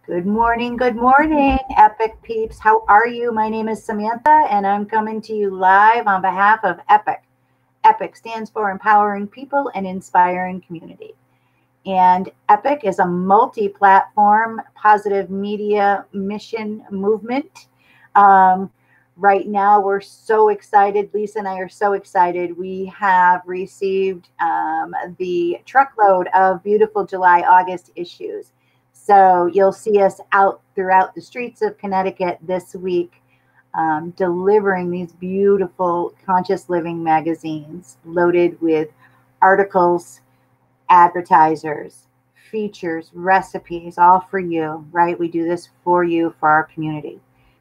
Good morning, Epic peeps. How are you? My name is Samantha, and I'm coming to you live on behalf of Epic. Epic stands for Empowering People and Inspiring Community. And Epic is a multi-platform positive media mission movement. Right now, we're so excited. Lisa and I are so excited. We have received the truckload of beautiful July, August issues. So you'll see us out throughout the streets of Connecticut this week, delivering these beautiful conscious living magazines loaded with articles, advertisers, features, recipes, all for you, right? We do this for you, for our community.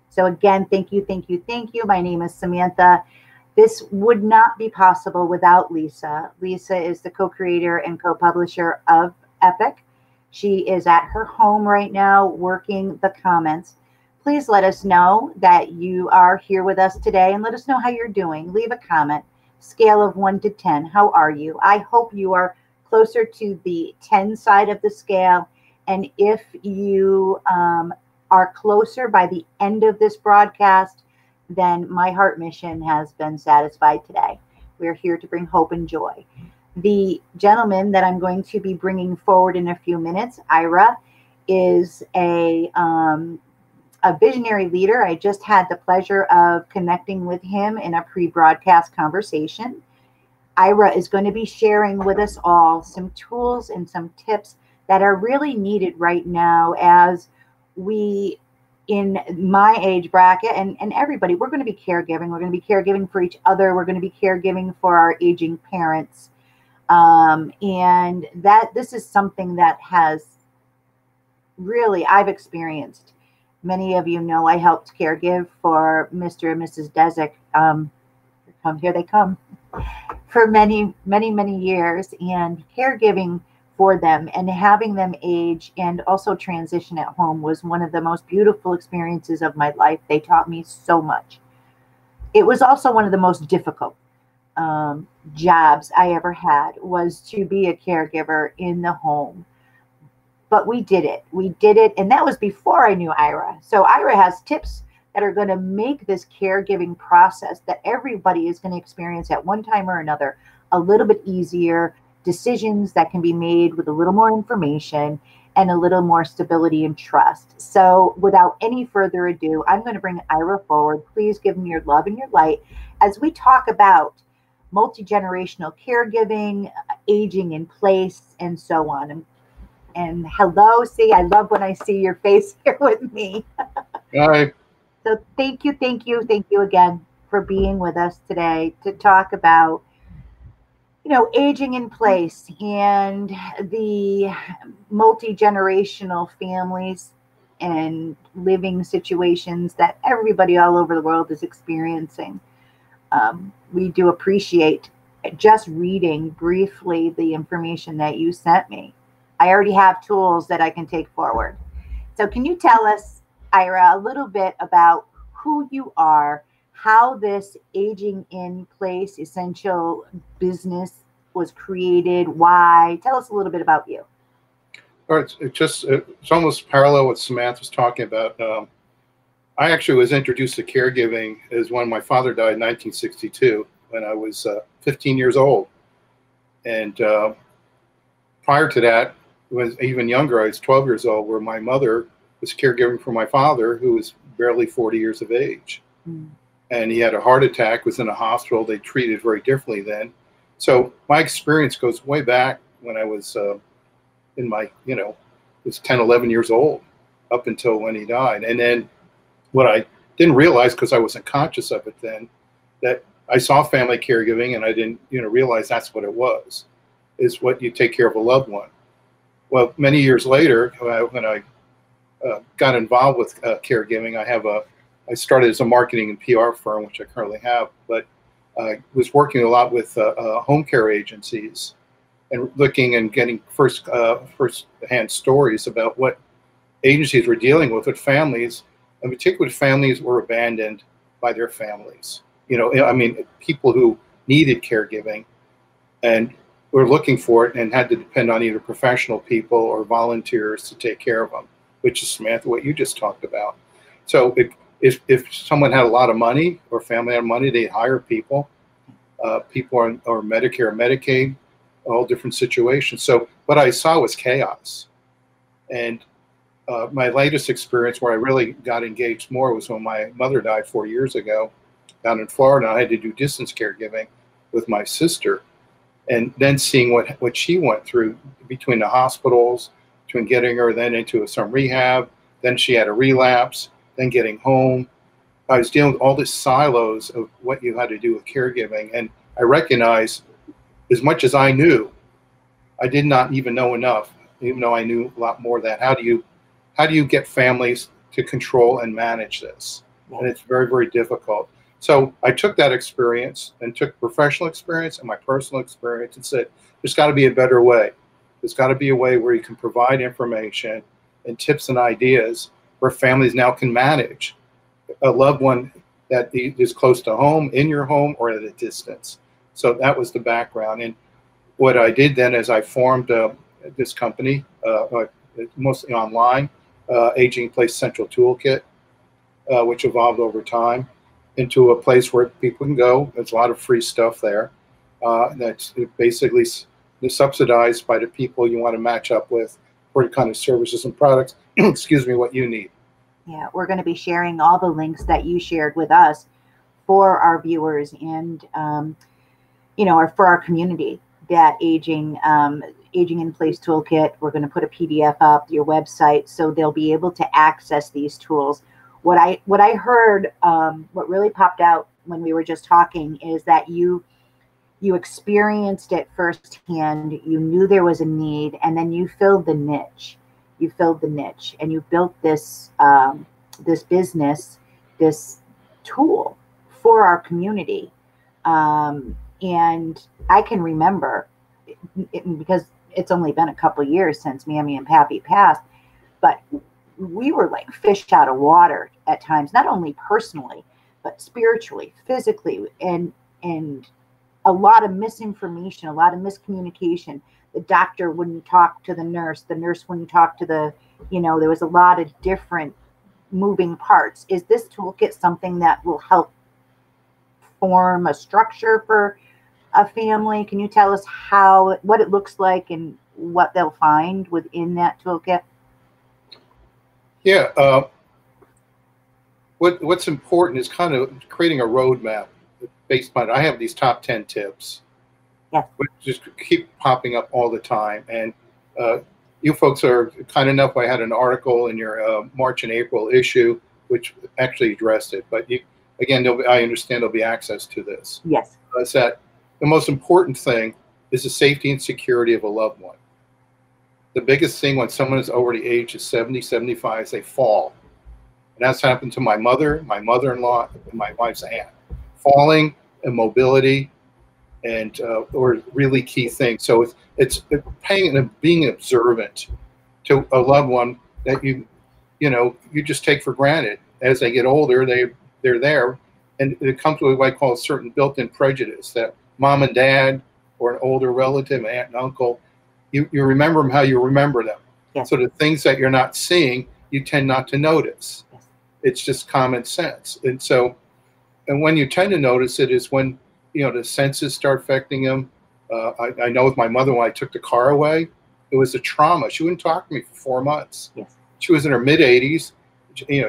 So again, thank you, thank you, thank you. My name is Samantha. This would not be possible without Lisa. Lisa is the co-creator and co-publisher of Epic. She is at her home right now working the comments. Please let us know that you are here with us today and let us know how you're doing. Leave a comment. Scale of 1 to 10. How are you? I hope you are closer to the 10 side of the scale. And if you are closer by the end of this broadcast, then my heart mission has been satisfied today. We're here to bring hope and joy. The gentleman that I'm going to be bringing forward in a few minutes, Ira, is a visionary leader. I just had the pleasure of connecting with him in a pre-broadcast conversation. Ira is going to be sharing with us all some tools and some tips that are really needed right now as we, in my age bracket, and everybody, we're going to be caregiving. We're going to be caregiving for each other. We're going to be caregiving for our aging parents. And that this is something that has really, I've experienced. Many of you know I helped caregive for Mr. and Mrs. Desick. Here they come. For many, many, many years, and caregiving for them and having them age and also transition at home was one of the most beautiful experiences of my life. They taught me so much. It was also one of the most difficult jobs I ever had, was to be a caregiver in the home. But we did it. We did it. And that was before I knew Ira. So Ira has tips that are going to make this caregiving process that everybody is going to experience at one time or another a little bit easier, decisions that can be made with a little more information and a little more stability and trust. So without any further ado, I'm going to bring Ira forward. Please give me your love and your light as we talk about multi-generational caregiving, aging in place, and so on. And hello, see, I love when I see your face here with me. Hi. So thank you again for being with us today to talk about, aging in place and the multi-generational families and living situations that everybody all over the world is experiencing. We do appreciate just reading briefly the information that you sent me. I already have tools that I can take forward. So can you tell us, Ira, a little bit about who you are, how this Aging in Place essential business was created, why? Tell us a little bit about you. All right, it's almost parallel what Samantha was talking about. I actually was introduced to caregiving as when my father died in 1962, when I was 15 years old. And prior to that, was even younger, I was 12 years old, where my mother was caregiving for my father, who was barely 40 years of age. Mm. And he had a heart attack, was in a hospital. They treated very differently then. So my experience goes way back when I was in my, was 10, 11 years old, up until when he died. And then what I didn't realize, because I wasn't conscious of it then, that I saw family caregiving and I didn't, realize that's what it was, is what you take care of a loved one. Well, many years later, when I got involved with caregiving, I started as a marketing and PR firm, which I currently have, but I was working a lot with home care agencies and looking and getting first-hand stories about what agencies were dealing with families, in particular families were abandoned by their families. People who needed caregiving and were looking for it and had to depend on either professional people or volunteers to take care of them. which is, Samantha, what you just talked about. So if someone had a lot of money or family had money, they hire people. People are Medicare, Medicaid, all different situations. So what I saw was chaos. And my latest experience where I really got engaged more was when my mother died 4 years ago down in Florida. I had to do distance caregiving with my sister. And then seeing what she went through between the hospitals, between getting her then into some rehab, then she had a relapse, then getting home. I was dealing with all these silos of what you had to do with caregiving. And I recognized, as much as I knew, I did not even know enough, even though I knew a lot more, that how do you get families to control and manage this? And it's very, very difficult. So I took that experience and took professional experience and my personal experience and said, there's got to be a better way. There's got to be a way where you can provide information and tips and ideas where families now can manage a loved one that is close to home, in your home, or at a distance. So that was the background. And what I did then is I formed this company, mostly online, Aging Place Essential Toolkit, which evolved over time into a place where people can go. There's a lot of free stuff there. That's basically subsidized by the people you want to match up with for the kind of services and products, excuse me, what you need. Yeah, we're going to be sharing all the links that you shared with us for our viewers and, or for our community, that Aging in Place Toolkit. We're going to put a PDF up, your website, so they'll be able to access these tools. What I heard, what really popped out when we were just talking is that you experienced it firsthand. You knew there was a need, and then you filled the niche. You filled the niche, and you built this this business, this tool for our community. And I can remember, because it's only been a couple of years since Mammy and Pappy passed, but we were like fish out of water at times, not only personally, but spiritually, physically, and a lot of misinformation, a lot of miscommunication. The doctor wouldn't talk to the nurse wouldn't talk to the, there was a lot of different moving parts. Is this toolkit something that will help form a structure for a family? Can you tell us what it looks like and what they'll find within that toolkit? Yeah. What's important is kind of creating a roadmap based on, I have these top 10 tips. Yeah. Which just keep popping up all the time. And you folks are kind enough, I had an article in your March and April issue, which actually addressed it. But again, I understand there'll be access to this. Yes. It's that the most important thing is the safety and security of a loved one. The biggest thing when someone is over the age of 70, 75 is they fall. And that's happened to my mother, my mother-in-law, and my wife's aunt. Falling and mobility and or really key things. So it's paying and being observant to a loved one that you just take for granted. As they get older, they're there, and it comes with what I call a certain built-in prejudice that mom and dad or an older relative, aunt and uncle, you remember them how you remember them. Yes. So the things that you're not seeing, you tend not to notice. Yes. It's just common sense. And when you tend to notice it is when the senses start affecting them. I know with my mother, when I took the car away, it was a trauma. She wouldn't talk to me for 4 months. Yes. She was in her mid-80s.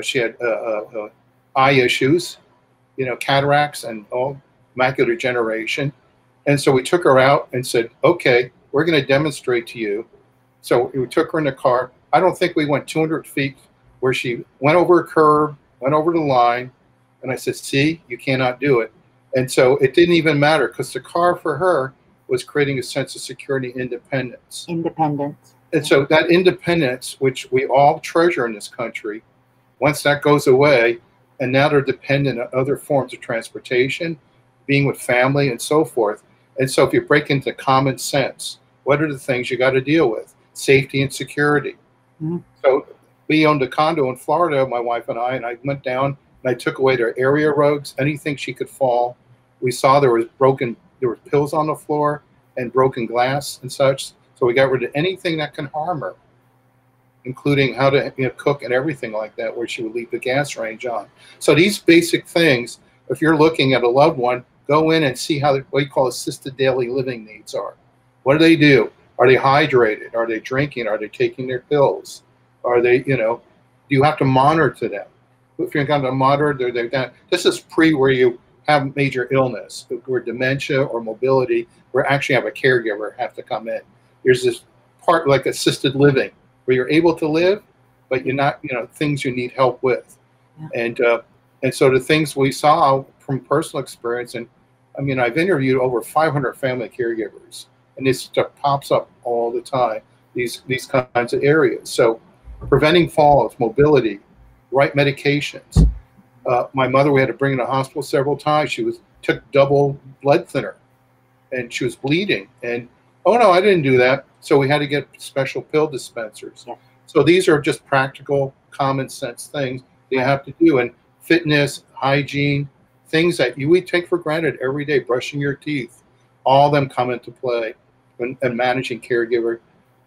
She had eye issues, cataracts and all macular degeneration. And so we took her out and said, okay, we're going to demonstrate to you. So we took her in the car. I don't think we went 200 feet where she went over a curb, went over the line. And I said, see, you cannot do it. And so it didn't even matter because the car for her was creating a sense of security, independence. Independence. And so that independence, which we all treasure in this country, once that goes away, and now they're dependent on other forms of transportation, being with family and so forth. And so if you break into common sense, what are the things you got to deal with? Safety and security. Mm-hmm. So we owned a condo in Florida, my wife and I went down and I took away their area rugs, anything she could fall. We saw there were pills on the floor and broken glass and such. So we got rid of anything that can harm her. including how to cook and everything like that, where she would leave the gas range on. So these basic things, if you're looking at a loved one, go in and see how what you call assisted daily living needs are. What do they do? Are they hydrated? Are they drinking? Are they taking their pills? Are they, do you have to monitor them? If you're going to monitor, this is pre where you have major illness, where dementia or mobility, where actually have a caregiver have to come in. There's this part like assisted living, where you're able to live, but you're not, things you need help with. Yeah. And so the things we saw from personal experience, and I mean, I've interviewed over 500 family caregivers, and this stuff pops up all the time, these kinds of areas. So preventing falls, mobility, right medications. My mother, we had to bring her to the hospital several times. She took double blood thinner, and she was bleeding. And, oh, no, I didn't do that. So we had to get special pill dispensers. Yeah. So these are just practical, common sense things that you have to do. And fitness, hygiene, things that we take for granted every day, brushing your teeth, all of them come into play when managing caregiver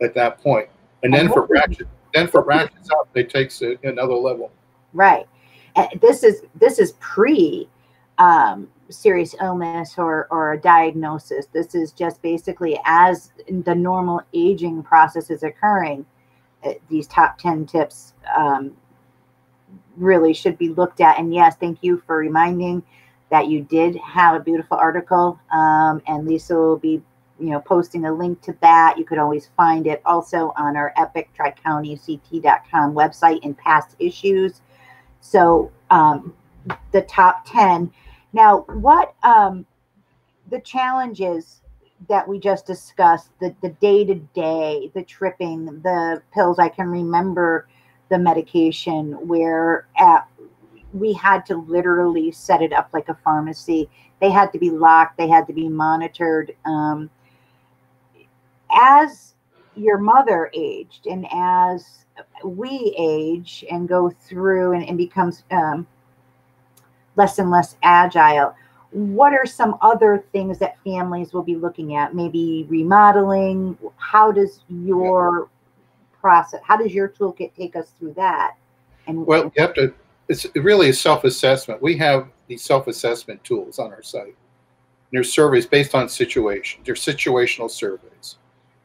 at that point. And then for ratchets up, it takes another level. Right. This is pre serious illness or a diagnosis. This is just basically as the normal aging process is occurring. These top 10 tips really should be looked at. And yes, thank you for reminding that you did have a beautiful article, and Lisa will be posting a link to that. You could always find it also on our EPIC TriCountyCT.com website in past issues. So the top 10. Now, what the challenges that we just discussed, the day-to-day, the tripping, the pills, I can remember the medication where we had to literally set it up like a pharmacy. They had to be locked. They had to be monitored. As your mother aged and as we age and go through and becomes less and less agile, what are some other things that families will be looking at? Maybe remodeling. How does your process, how does your toolkit take us through that? And well, you have to, it's really a self-assessment. We have these self-assessment tools on our site. There's surveys based on situation. They're situational surveys.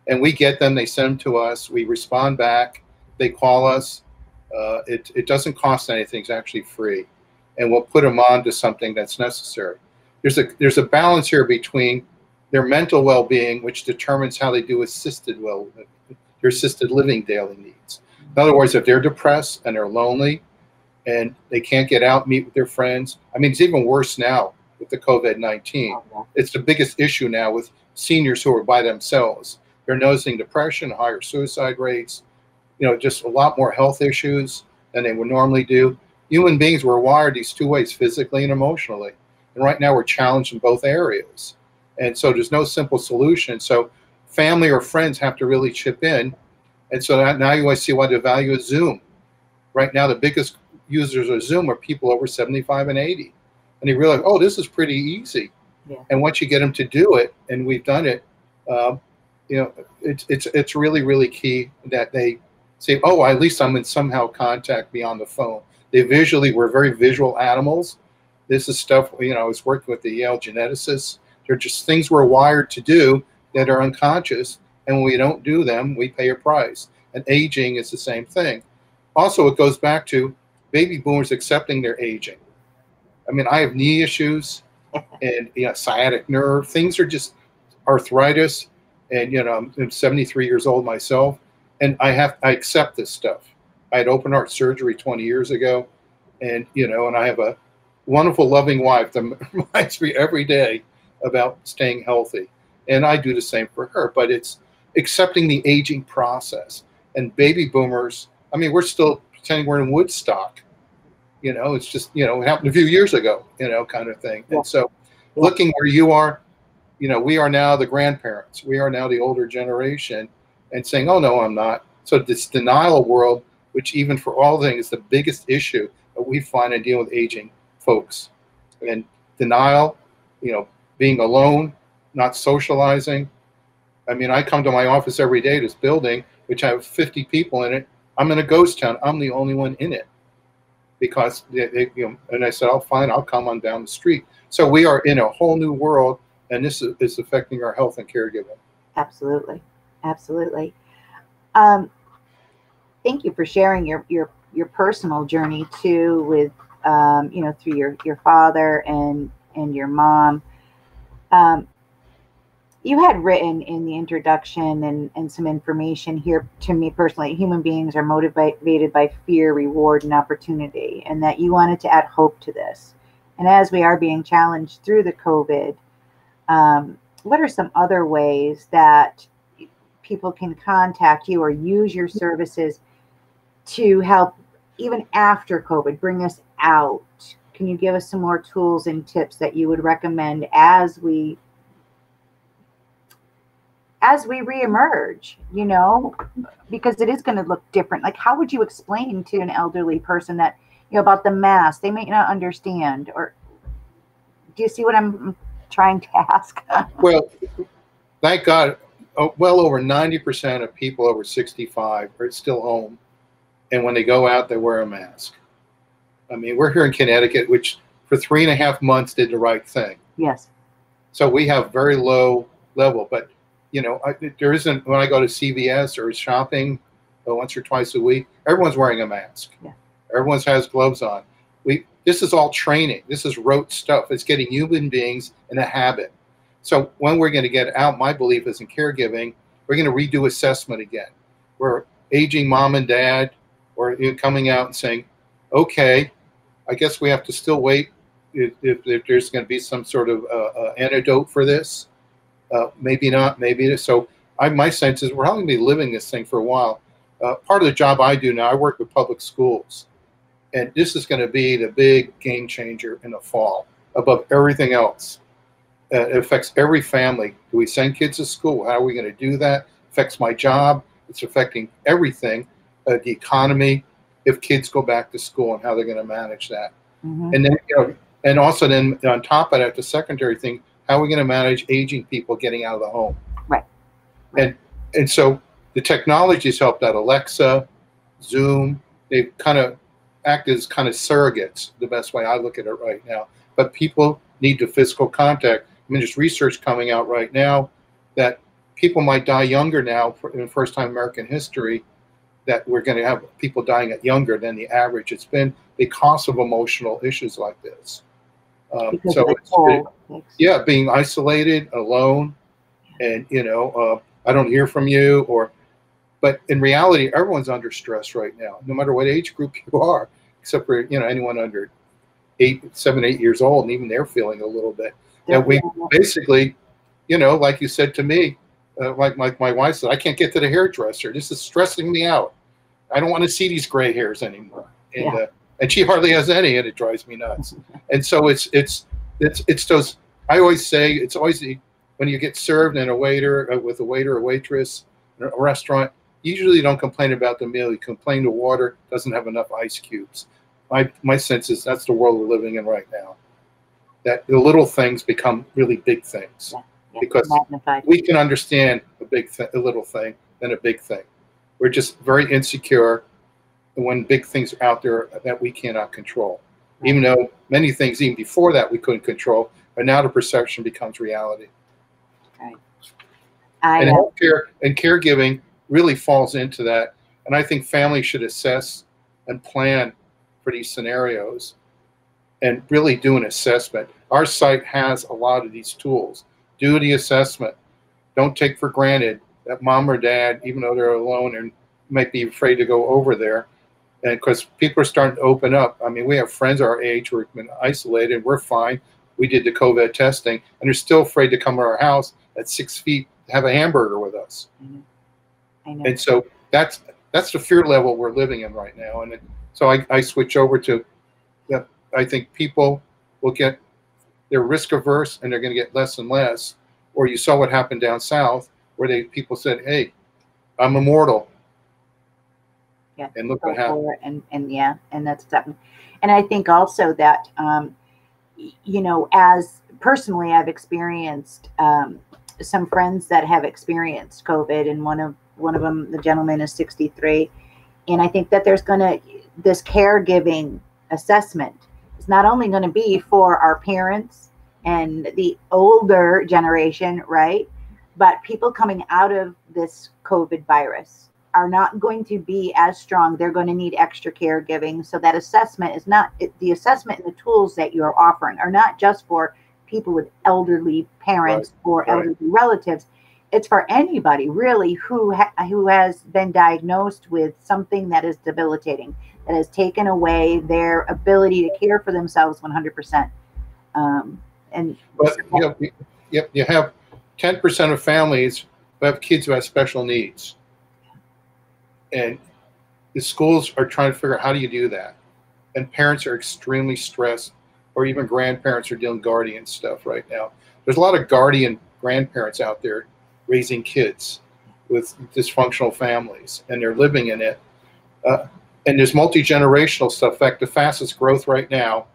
And we get them, they send them to us, we respond back, they call us. It doesn't cost anything, it's actually free. And we'll put them on to something that's necessary. There's a balance here between their mental well-being, which determines how they do their assisted living daily needs. In other words, if they're depressed and they're lonely and they can't get out, meet with their friends. I mean, it's even worse now with the COVID-19. It's the biggest issue now with seniors who are by themselves. They're noticing depression, higher suicide rates, just a lot more health issues than they would normally do. Human beings were wired these two ways, physically and emotionally. And right now we're challenged in both areas. And so there's no simple solution. So family or friends have to really chip in. And so now you want to see why the value of Zoom. Right now, the biggest users of Zoom are people over 75 and 80. And they realize, oh, this is pretty easy. Yeah. And once you get them to do it, and we've done it, it's really, really key that they say, oh, at least I'm in somehow contact beyond the phone. We're very visual animals. This is stuff, I was working with the Yale geneticists. They're just things we're wired to do that are unconscious. And when we don't do them, we pay a price. And aging is the same thing. Also, it goes back to baby boomers accepting their aging. I mean, I have knee issues and sciatic nerve. Things are just arthritis. And, I'm 73 years old myself. And I accept this stuff. I had open heart surgery 20 years ago. And, and I have a wonderful, loving wife that reminds me every day about staying healthy. And I do the same for her. But it's accepting the aging process. And baby boomers, I mean, we're still pretending we're in Woodstock. It's just, it happened a few years ago, kind of thing. Yeah. And so looking where you are, we are now the grandparents. We are now the older generation and saying, oh, no, I'm not. So this denial world, which even for all things is the biggest issue that we find in dealing with aging folks. And denial, being alone, not socializing. I mean, I come to my office every day, this building, which I have 50 people in it, I'm in a ghost town. I'm the only one in it because and I said, "Oh, fine, I'll come on down the street." So we are in a whole new world, and this is affecting our health and caregiving. Absolutely, absolutely. Thank you for sharing your personal journey too, with through your father and your mom. Um, you had written in the introduction and some information here to me personally, human beings are motivated by fear, reward, and opportunity, and that you wanted to add hope to this. And as we are being challenged through the COVID, what are some other ways that people can contact you or use your services to help even after COVID, bring us out? Can you give us some more tools and tips that you would recommend as we reemerge, because it is going to look different. Like, how would you explain to an elderly person that, about the mask? They may not understand. Or do you see what I'm trying to ask? Well, thank God, well over 90% of people over 65 are still home. And when they go out, they wear a mask. I mean, we're here in Connecticut, which for 3.5 months did the right thing. Yes. So we have very low level, but there isn't, when I go to CVS or shopping once or twice a week, everyone's wearing a mask. Yeah. Everyone has gloves on. This is all training. This is rote stuff. It's getting human beings in a habit. So when we're going to get out, my belief is in caregiving, we're going to redo assessment again. We're aging mom and dad, or coming out and saying, okay, I guess we have to still wait if there's going to be some sort of antidote for this. Maybe not, maybe it is. So my sense is we're probably going to be living this thing for a while. Part of the job I do now, I work with public schools. And this is going to be the big game changer in the fall above everything else. It affects every family. Do we send kids to school? How are we going to do that? It affects my job. It's affecting everything, the economy, if kids go back to school and how they're going to manage that. Mm-hmm. And then, and also then on top of that, the secondary thing, how are we going to manage aging people getting out of the home? Right. And so the technology has helped out. Alexa, Zoom, they've kind of act as kind of surrogates, the best way I look at it right now. But people need the physical contact. I mean, there's research coming out right now that people might die younger now in the first time in American history, that we're going to have people dying at younger than the average. It's been because of emotional issues like this. Being isolated, alone, and I don't hear from you, but in reality, everyone's under stress right now, no matter what age group you are, except for anyone under 7, 8 years old, and even they're feeling a little bit. And we basically, like you said to me, like my wife said, I can't get to the hairdresser. This is stressing me out. I don't want to see these gray hairs anymore. And she hardly has any, and it drives me nuts. And so it's those. I always say it's always when you get served and with a waiter or waitress in a restaurant. Usually you don't complain about the meal. You complain the water doesn't have enough ice cubes. My sense is that's the world we're living in right now. That the little things become really big things because magnified. We can understand a little thing than a big thing. We're just very insecure when big things are out there that we cannot control. Right. Even though many things even before that we couldn't control, but now the perception becomes reality. Right. And healthcare and caregiving really falls into that. And I think families should assess and plan for these scenarios and really do an assessment. Our site has a lot of these tools. Do the assessment. Don't take for granted that mom or dad, even though they're alone and might be afraid to go over there, and because people are starting to open up. I mean, we have friends our age who have been isolated. We're fine. We did the COVID testing, and they're still afraid to come to our house at 6 feet to have a hamburger with us. Mm-hmm. I know. And so that's the fear level we're living in right now. And so I switch over to that. I think people will they're risk averse and they're going to get less and less. Or you saw what happened down south where people said, "Hey, I'm immortal." Yeah. And look what happened. And that's something. And I think also that as personally I've experienced some friends that have experienced COVID, and one of them, the gentleman is 63, And I think that this caregiving assessment is not only going to be for our parents and the older generation, right? But people coming out of this COVID virus are not going to be as strong. They're going to need extra caregiving. So that assessment is not, the assessment and the tools that you're offering are not just for people with elderly parents or elderly relatives. It's for anybody really who has been diagnosed with something that is debilitating, that has taken away their ability to care for themselves 100%. But you have 10% of families who have kids who have special needs, and the schools are trying to figure out how do you do that, and parents are extremely stressed, or even grandparents are doing guardian stuff right now. There's a lot of guardian grandparents out there raising kids with dysfunctional families, and they're living in it. And there's multi-generational stuff. In fact, the fastest growth right now,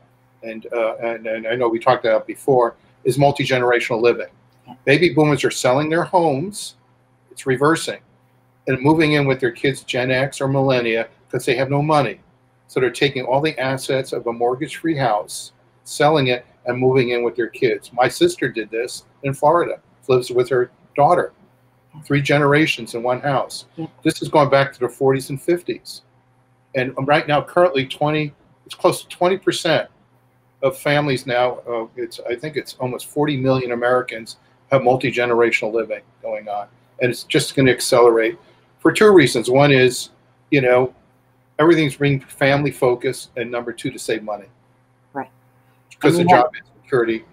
and I know we talked about it before, is multi-generational living. Baby boomers are selling their homes, it's reversing, and moving in with their kids, Gen X or millennia, because they have no money. So they're taking all the assets of a mortgage-free house, selling it, and moving in with their kids. My sister did this in Florida, lives with her daughter, 3 generations in one house. This is going back to the 40s and 50s. And right now, currently it's close to 20% of families now, I think it's almost 40 million Americans have multi-generational living going on. And it's just going to accelerate for 2 reasons. One is, everything's being family focused, and number 2, to save money. Right. Because the job insecurity.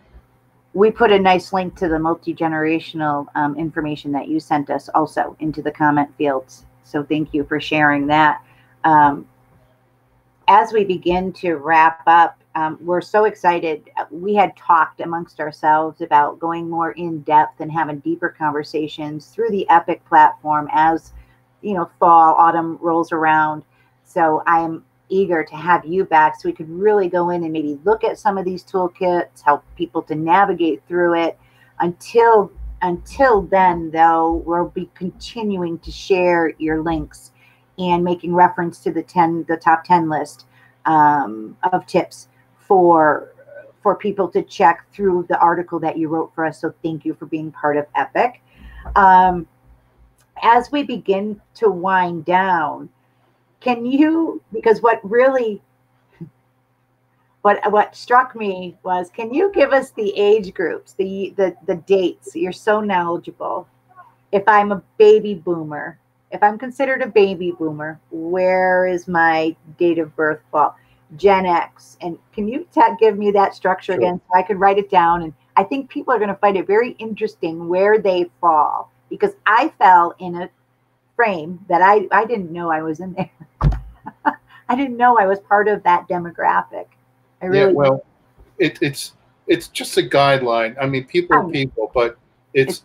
We put a nice link to the multi-generational information that you sent us also into the comment fields. So thank you for sharing that. As we begin to wrap up, we're so excited. We had talked amongst ourselves about going more in depth and having deeper conversations through the E.P.I.C platform as, fall, autumn rolls around. So I am eager to have you back so we could really go in and maybe look at some of these toolkits, help people to navigate through it. Until then, though, we'll be continuing to share your links and making reference to the top 10 list of tips for people to check through the article that you wrote for us. So thank you for being part of E.P.I.C. As we begin to wind down, can you, because what struck me was, can you give us the age groups, the dates? You're so knowledgeable. If I'm a baby boomer, if I'm considered a baby boomer, where is my date of birth fall? Gen X. And can you give me that structure again so I could write it down? And I think people are going to find it very interesting where they fall, because I fell in a frame that I didn't know I was in there. I didn't know I was part of that demographic. I really it's just a guideline. I mean, people are people, but it's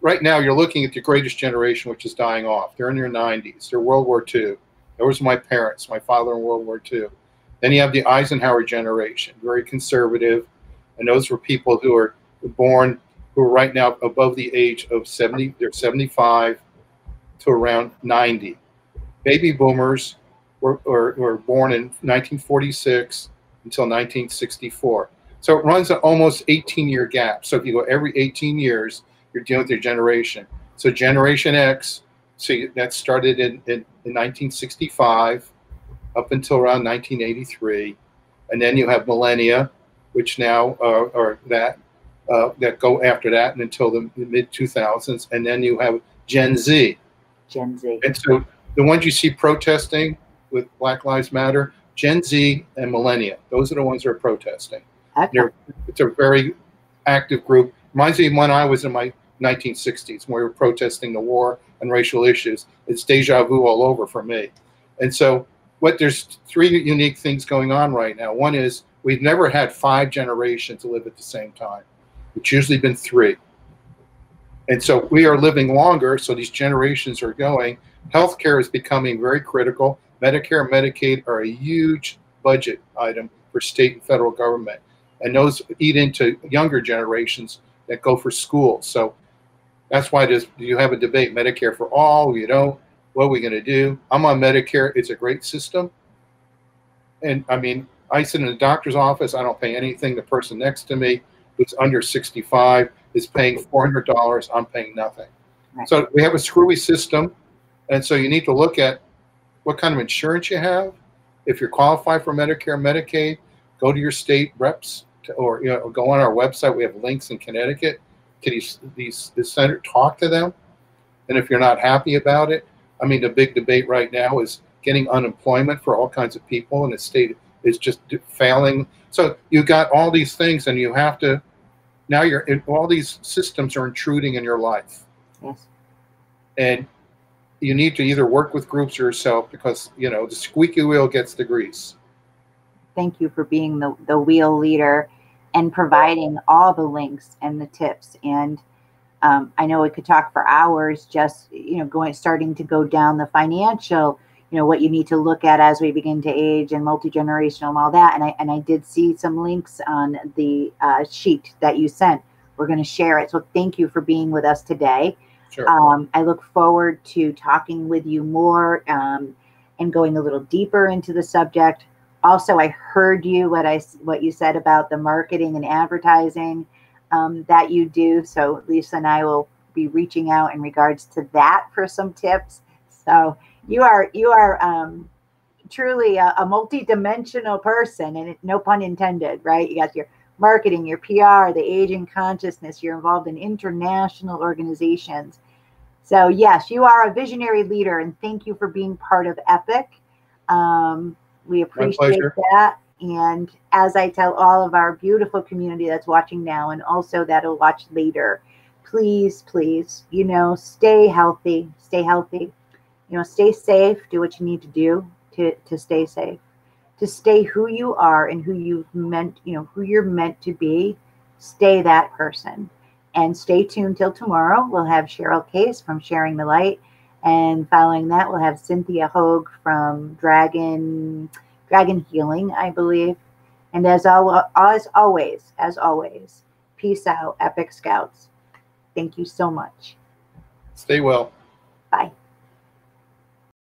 right now you're looking at the greatest generation, which is dying off. They're in their 90s. They're World War II. That was my parents, my father in World War II. Then you have the Eisenhower generation, very conservative, and those were people who are born, who are right now above the age of 70. They're 75 to around 90. Baby boomers were born in 1946 until 1964. So it runs an almost 18-year gap. So if you go every 18 years, you're dealing with your generation. So Generation X, that started in 1965 up until around 1983. And then you have millennia, which now are that go after that and until the mid-2000s. And then you have Gen Z. Gen Z. And so the ones you see protesting with Black Lives Matter, Gen Z and millennia, those are the ones that are protesting. Okay. It's a very active group. Reminds me of when I was in my 1960s, when we were protesting the war and racial issues. It's deja vu all over for me. And so there's 3 unique things going on right now. One is we've never had 5 generations to live at the same time. It's usually been 3. And so we are living longer, so these generations are going. Healthcare is becoming very critical. Medicare and Medicaid are a huge budget item for state and federal government. And those eat into younger generations that go for school. So that's why you have a debate, Medicare for all, you don't. What are we going to do? I'm on Medicare. It's a great system. And I mean, I sit in a doctor's office. I don't pay anything. The person next to me who's under 65 is paying $400. I'm paying nothing. Right. So we have a screwy system. And so you need to look at what kind of insurance you have. If you're qualified for Medicare, Medicaid, go to your state reps or go on our website. We have links in Connecticut to these center. Talk to them. And if you're not happy about it, I mean, the big debate right now is getting unemployment for all kinds of people, and the state is just failing. So you got all these things, and you have to now. All these systems are intruding in your life. Yes. And you need to either work with groups or yourself, because the squeaky wheel gets the grease. Thank you for being the wheel leader and providing all the links and the tips. And I know we could talk for hours, just starting to go down the financial, what you need to look at as we begin to age and multi-generational and all that. And I did see some links on the sheet that you sent. We're going to share it. So thank you for being with us today. Sure. I look forward to talking with you more and going a little deeper into the subject. Also, I heard you what you said about the marketing and advertising that you do. So Lisa and I will be reaching out in regards to that for some tips. So you are truly a multi-dimensional person, and no pun intended, right? You got your marketing, your PR, the aging consciousness. You're involved in international organizations. So yes, you are a visionary leader, and thank you for being part of E.P.I.C. We appreciate that. And as I tell all of our beautiful community that's watching now, and also that'll watch later, please, stay healthy, stay safe, do what you need to do to stay safe, to stay who you are and who you're meant to be. Stay that person. And stay tuned till tomorrow. We'll have Cheryl Case from Sharing the Light. And following that, we'll have Cynthia Hogue from Dragon Healing, I believe. And as always, peace out, Epic Scouts. Thank you so much. Stay well. Bye.